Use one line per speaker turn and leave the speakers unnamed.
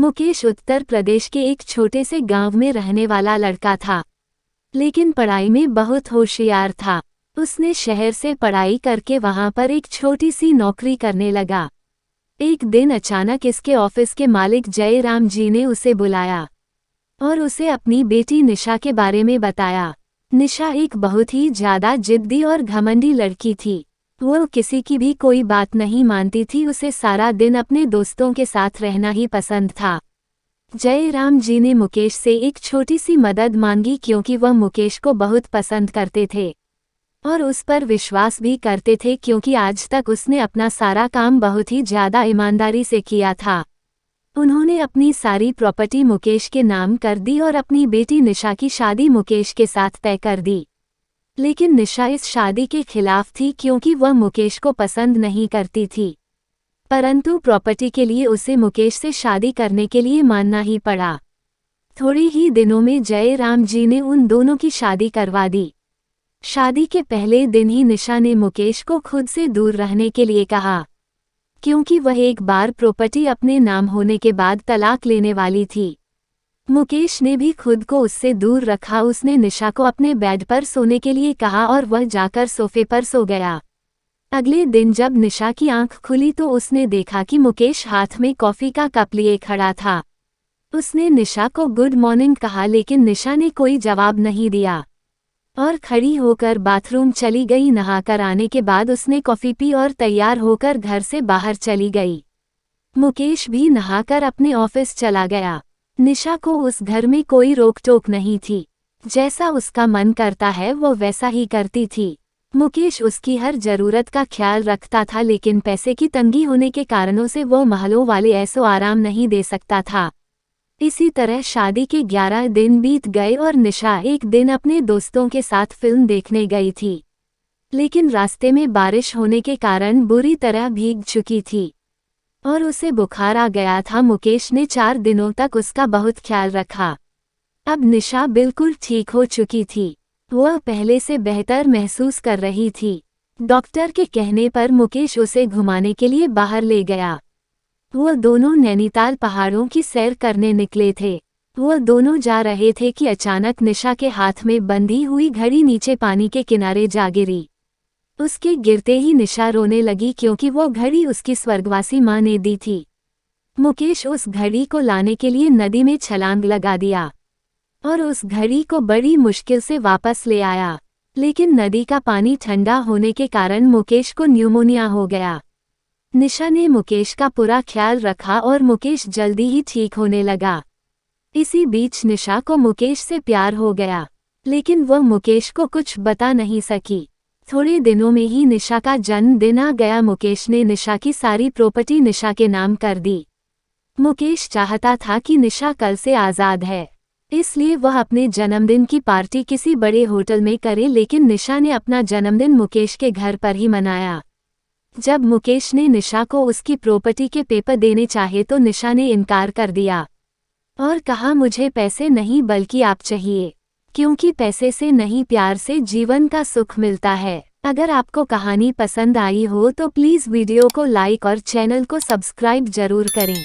मुकेश उत्तर प्रदेश के एक छोटे से गांव में रहने वाला लड़का था, लेकिन पढ़ाई में बहुत होशियार था। उसने शहर से पढ़ाई करके वहां पर एक छोटी सी नौकरी करने लगा। एक दिन अचानक इसके ऑफिस के मालिक जयराम जी ने उसे बुलाया और उसे अपनी बेटी निशा के बारे में बताया। निशा एक बहुत ही ज्यादा जिद्दी और घमंडी लड़की थी। वो किसी की भी कोई बात नहीं मानती थी। उसे सारा दिन अपने दोस्तों के साथ रहना ही पसंद था। जयराम जी ने मुकेश से एक छोटी सी मदद मांगी, क्योंकि वह मुकेश को बहुत पसंद करते थे और उस पर विश्वास भी करते थे, क्योंकि आज तक उसने अपना सारा काम बहुत ही ज्यादा ईमानदारी से किया था। उन्होंने अपनी सारी प्रॉपर्टी मुकेश के नाम कर दी और अपनी बेटी निशा की शादी मुकेश के साथ तय कर दी। लेकिन निशा इस शादी के खिलाफ थी, क्योंकि वह मुकेश को पसंद नहीं करती थी। परंतु प्रॉपर्टी के लिए उसे मुकेश से शादी करने के लिए मानना ही पड़ा। थोड़े ही दिनों में जयराम जी ने उन दोनों की शादी करवा दी। शादी के पहले दिन ही निशा ने मुकेश को खुद से दूर रहने के लिए कहा, क्योंकि वह एक बार प्रॉपर्टी अपने नाम होने के बाद तलाक लेने वाली थी। मुकेश ने भी खुद को उससे दूर रखा। उसने निशा को अपने बेड पर सोने के लिए कहा और वह जाकर सोफे पर सो गया। अगले दिन जब निशा की आंख खुली तो उसने देखा कि मुकेश हाथ में कॉफी का कप लिए खड़ा था। उसने निशा को गुड मॉर्निंग कहा, लेकिन निशा ने कोई जवाब नहीं दिया और खड़ी होकर बाथरूम चली गई। नहाकर आने के बाद उसने कॉफी पी और तैयार होकर घर से बाहर चली गई। मुकेश भी नहाकर अपने ऑफिस चला गया। निशा को उस घर में कोई रोक टोक नहीं थी। जैसा उसका मन करता है वो वैसा ही करती थी। मुकेश उसकी हर जरूरत का ख्याल रखता था, लेकिन पैसे की तंगी होने के कारणों से वो महलों वाले ऐसो आराम नहीं दे सकता था। इसी तरह शादी के 11 दिन बीत गए और निशा एक दिन अपने दोस्तों के साथ फिल्म देखने गई थी, लेकिन रास्ते में बारिश होने के कारण बुरी तरह भीग चुकी थी और उसे बुखार आ गया था। मुकेश ने 4 दिनों तक उसका बहुत ख्याल रखा। अब निशा बिल्कुल ठीक हो चुकी थी। वह पहले से बेहतर महसूस कर रही थी। डॉक्टर के कहने पर मुकेश उसे घुमाने के लिए बाहर ले गया। वह दोनों नैनीताल पहाड़ों की सैर करने निकले थे। वह दोनों जा रहे थे कि अचानक निशा के हाथ में बंधी हुई घड़ी नीचे पानी के किनारे जा गिरी। उसके गिरते ही निशा रोने लगी, क्योंकि वो घड़ी उसकी स्वर्गवासी माँ ने दी थी। मुकेश उस घड़ी को लाने के लिए नदी में छलांग लगा दिया और उस घड़ी को बड़ी मुश्किल से वापस ले आया, लेकिन नदी का पानी ठंडा होने के कारण मुकेश को न्यूमोनिया हो गया। निशा ने मुकेश का पूरा ख्याल रखा और मुकेश जल्दी ही ठीक होने लगा। इसी बीच निशा को मुकेश से प्यार हो गया, लेकिन वह मुकेश को कुछ बता नहीं सकी। थोड़े दिनों में ही निशा का जन्मदिन आ गया। मुकेश ने निशा की सारी प्रॉपर्टी निशा के नाम कर दी। मुकेश चाहता था कि निशा कल से आज़ाद है, इसलिए वह अपने जन्मदिन की पार्टी किसी बड़े होटल में करे, लेकिन निशा ने अपना जन्मदिन मुकेश के घर पर ही मनाया। जब मुकेश ने निशा को उसकी प्रॉपर्टी के पेपर देने चाहे तो निशा ने इनकार कर दिया और कहा, मुझे पैसे नहीं बल्कि आप चाहिए, क्योंकि पैसे से नहीं प्यार से जीवन का सुख मिलता है। अगर आपको कहानी पसंद आई हो तो प्लीज़ वीडियो को लाइक और चैनल को सब्सक्राइब जरूर करें।